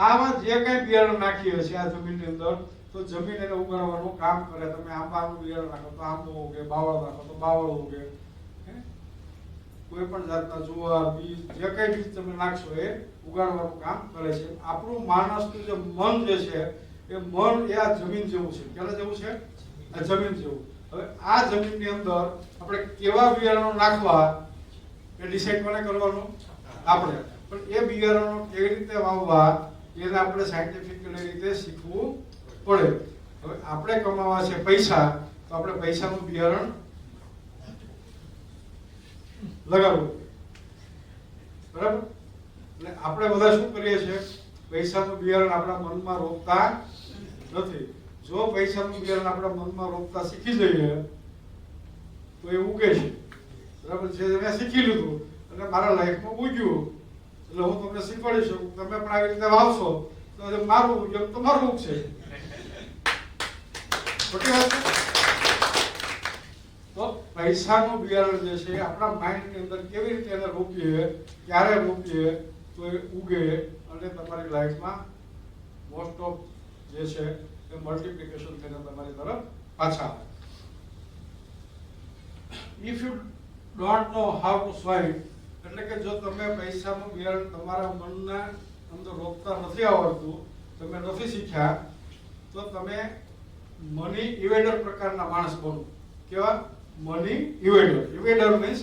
આમાં જે કઈ બિયારણ નાખીએ છીએ આ જમીનની અંદર, તો જમીન એને ઉગાડવાનું કામ કરે. તમે આંબાનું બિયારણ નાખો તો આંબો ઉગે, બાવળ નાખો તો બાવળ ઉગે. કોઈ પણ જાતના જુવાર બીજ જે કઈ બીજ તમે નાખશો એ ઉગાડવાનું કામ કરે છે. આપણું માણસનું જે મન જે છે એ મન એ આ જમીન જેવું છે. કેના જેવું છે? આ જમીન જેવું. હવે આ જમીનની અંદર આપણે કેવા બિયારણો નાખવા એ ડિસાઈડ કોને કરવાનું? આપણે. પણ એ બિયારણો કેવી રીતે વાવવા એને આપણે સાયન્ટિફિકલી રીતે શીખવું પડે. હવે આપણે કમાવા છે પૈસા, તો આપણે પૈસાનું બિયારણ લગાડવું, બરાબર? એટલે આપણે બધા શું કરીએ છીએ? પૈસાનું બિયારણ આપણા મનમાં રોપતા નથી. જો પૈસાનું બિયારણ આપણા મનમાં રોપતા શીખી જઈએ તો એ ઉગે છે, બરાબર છે? મેં શીખી લીધું અને મારા લાઈફમાં ઉગ્યું, એટલે હું તમને શીખવાડી શકું. તમે પણ આવી રીતે વાવશો તો મારું ઉગ્યું તો મારું ઉગશે. ખોટી વાત છે? તો પૈસાનું બિયારણ જે છે આપણા માઇન્ડની અંદર કેવી રીતે એને રોપીએ, ક્યારે રોપીએ તો એ ઉગે અને તમારી લાઈફમાં મોસ્ટ ઓફ જે છે એ મલ્ટીપ્લિકેશન થઈને તમારી તરફ પાછા આવે. If you don't know how to swipe, એટલે કે જો તમે પૈસાનું બિયારણ તમારા મનના અંદર રોપતા નથી આવડતું, તમે નથી શીખ્યા, તો તમે મની ઇવેડર પ્રકારના માણસ બનો. કેવા? મની ઇવેડર. ઇવેડર મીન્સ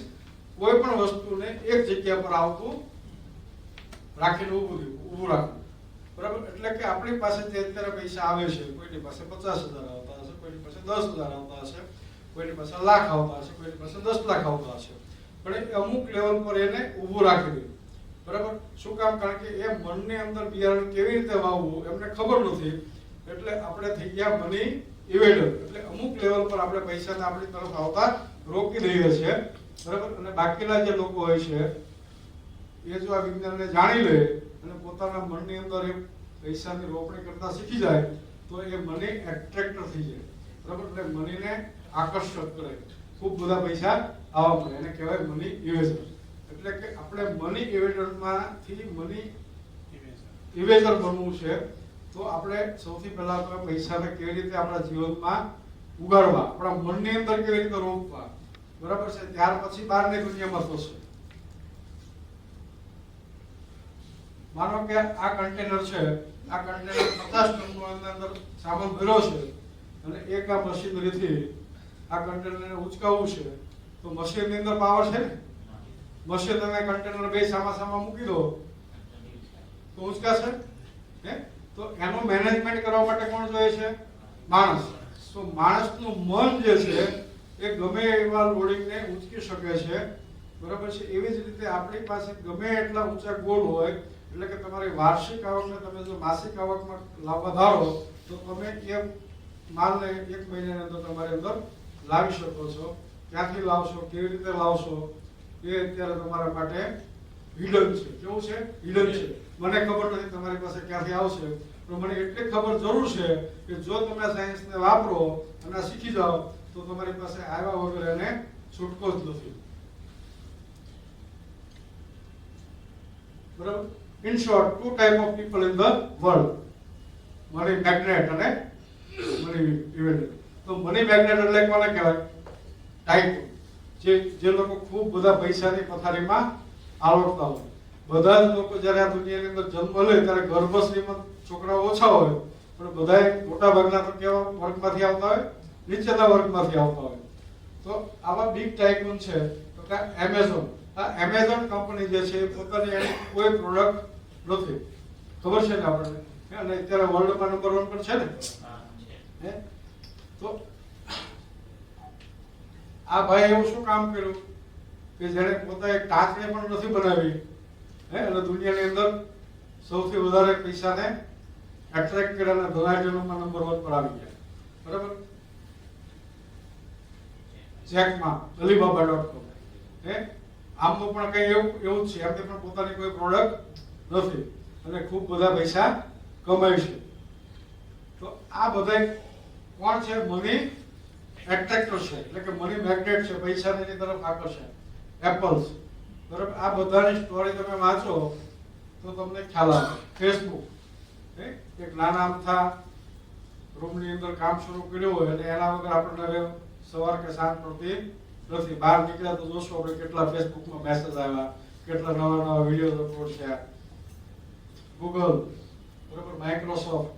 કોઈ પણ વસ્તુને એક જગ્યા પર આવતું રાખીને ઊભું રાખવું, બરાબર? એટલે કે આપણી પાસે જે અત્યારે પૈસા આવે છે, કોઈની પાસે 50,000 આવતા હશે, કોઈની પાસે 10,000 આવતા હશે, કોઈની પાસે લાખ આવતા હશે, કોઈની પાસે 10 લાખ આવતા હશે, પણ એ અમુક લેવલ પર એને ઊભું રાખી દે, બરાબર? શું કામ? કારણ કે એ મનની અંદર બિયારણ કેવી રીતે વાવવું એમને ખબર નથી. એટલે આપણે થઈ ગયા મની ઇવેડર. એટલે અમુક લેવલ પર આપણે પૈસાને આપણી તરફ આવતા રોકી દઈએ છીએ, બરાબર? અને બાકીના જે લોકો હોય છે એ જો આ વિજ્ઞાનને જાણી લે અને પોતાના મનની અંદર એ પૈસાની રોપણી કરતા શીખી જાય તો એ મની એટ્રેક્ટર થઈ જાય, બરાબર? એટલે મનીને આકર્ષક કરે, ખૂબ બધા પૈસા આવવા મળે. એને કહેવાય મની ઇવેઝર. એટલે કે આપણે મની ઇવેઝરમાંથી મની ઇવેઝર બનવું છે. તો આપણે સૌથી પહેલા તો પૈસાને કેવી રીતે આપણા જીવનમાં ઉગાડવા, આપણા મનની અંદર કેવી રીતે રોપવા, બરાબર છે? ત્યાર પછી બહારની દુનિયામાં થશે. માનો કે આ કન્ટેનર છે, આ કન્ટેનર 50 ટનનો અંદર સામાન ભર્યો છે અને એક આ મશીનરીથી આ કન્ટેનરને ઉચકાવવું છે, તો મશીનની અંદર પાવર છે ને? મશીન અને કન્ટેનર બે સામા મૂકી દો તો ઉચકાશે હે? તો એનું મેનેજમેન્ટ કરવા માટે કોણ જોઈએ છે? માણસ. તો માણસનું મન જે છે એ ગમે એવા લોડિંગને ઉચકી શકે છે, બરાબર છે? એવી જ રીતે આપણી પાસે ગમે એટલા ઊંચા ગોળ હોય, એટલે કે તમારી વાર્ષિક આવકને તમે જો માસિક આવકમાં લાવવા ધારો તો તમે એ માલને 1 મહિનાની અંદર તમારી અંદર લાવી શકો છો. ક્યાંથી લાવશો, કેવી રીતે લાવશો એ અત્યારે તમારા માટે હિડન છે. કેવું છે? હિડન છે. મને ખબર નથી તમારી પાસે ક્યાંથી આવશે, પણ મને એટલી ખબર જરૂર છે કે જો તમે સાયન્સને વાપરો અને શીખી જાઓ તો તમારી પાસે આવ્યા વગર એને છૂટકો જ નથી, બરાબર? In short, 2 type of people in the world: money magnet અને money event. તો money magnet એટલે કોને કહેવાય? ટાઈપ જે લોકો ખૂબ બધા પૈસાની પથારીમાં આવડતા હોય. બધા જ લોકો જ્યારે આ દુનિયાની અંદર જન્મ લે ત્યારે ગર્ભશ્રીમાં છોકરાઓ ઓછા હોય, પણ બધાય મોટા ભાગના તો કેવા વર્ગમાંથી આવતા હોય? નીચેના વર્ગમાંથી આવતા હોય. તો આવા બિગ ટાઇકૂન છે તો કે એમેઝોન. આ એમેઝોન કંપની જે છે પોતાની એની કોઈ પ્રોડક્ટ નથી, ખબર છે ને આપણને? અને અત્યારે વર્લ્ડમાં નંબર 1 પર છે ને? હે? તો આ ભાઈ એવું શું કામ કર્યું કે જેણે પોતાએ કાચને પણ નથી બનાવી, હે? અને દુનિયાની અંદર સૌથી વધારે પૈસાને એટ્રેક્ટ કર્યા અને ધનાઢ્યોમાં નંબર 1 પર આવી ગયા, બરાબર? જેકમાં alibaba.com. હે? આમનું પણ કઈ એવું જ છે. એમને પણ પોતાની કોઈ પ્રોડક્ટ નથી અને ખૂબ બધા પૈસા કમાય છે. તો આ બધા કોણ છે? મની એટ્રેક્ટર છે, એટલે કે મની મેગ્નેટ છે, પૈસાની તરફ આકર્ષે. એપલ્સ, બરાબર? આ બધાની સ્ટોરી તમે વાંચો તો તમને ખ્યાલ આવે. ફેસબુક, એક નાના અમથા રૂમની અંદર કામ શરૂ કર્યું હોય અને એના વગર આપણને હવે સવાર કે સાંજ પડતી નથી. બહાર નીકળ્યા તો જોશો આપણે કેટલા ફેસબુકમાં મેસેજ આવ્યા, કેટલા નવા નવા વિડીયો અપલોડ થયા. ગૂગલ, બરાબર, માઇક્રોસોફ્ટ,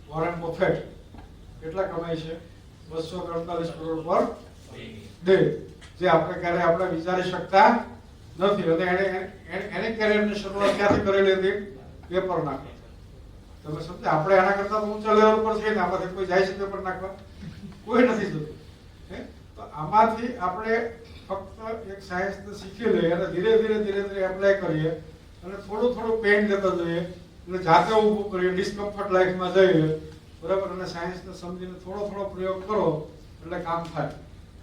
વોરેન બફેટ કેટલા કમાય છે? 243 કરોડ પર ડે, જે આપણે ક્યારે આપણે વિચારી શકતા નથી. અને એને કેરિયરની શરૂઆત ક્યાંથી કરેલી હતી? પેપર નાખવા. તમે સમજ્યા? આપણે એના કરતા ઊંચા લેવલ પર છે ને, આમાંથી કોઈ જાય છે પેપર નાખવા? કોઈ નથી જતું. તો આમાંથી આપણે ફક્ત એક સાયન્સને શીખી લઈએ અને ધીરે ધીરે એપ્લાય કરીએ અને થોડું પેઇન લેતા જઈએ અને જાતે ઊભું કરીએ, ડિસ્કમ્ફર્ટ લાઈફમાં જઈએ, બરાબર, અને સાયન્સને સમજીને થોડો પ્રયોગ કરો એટલે કામ થાય.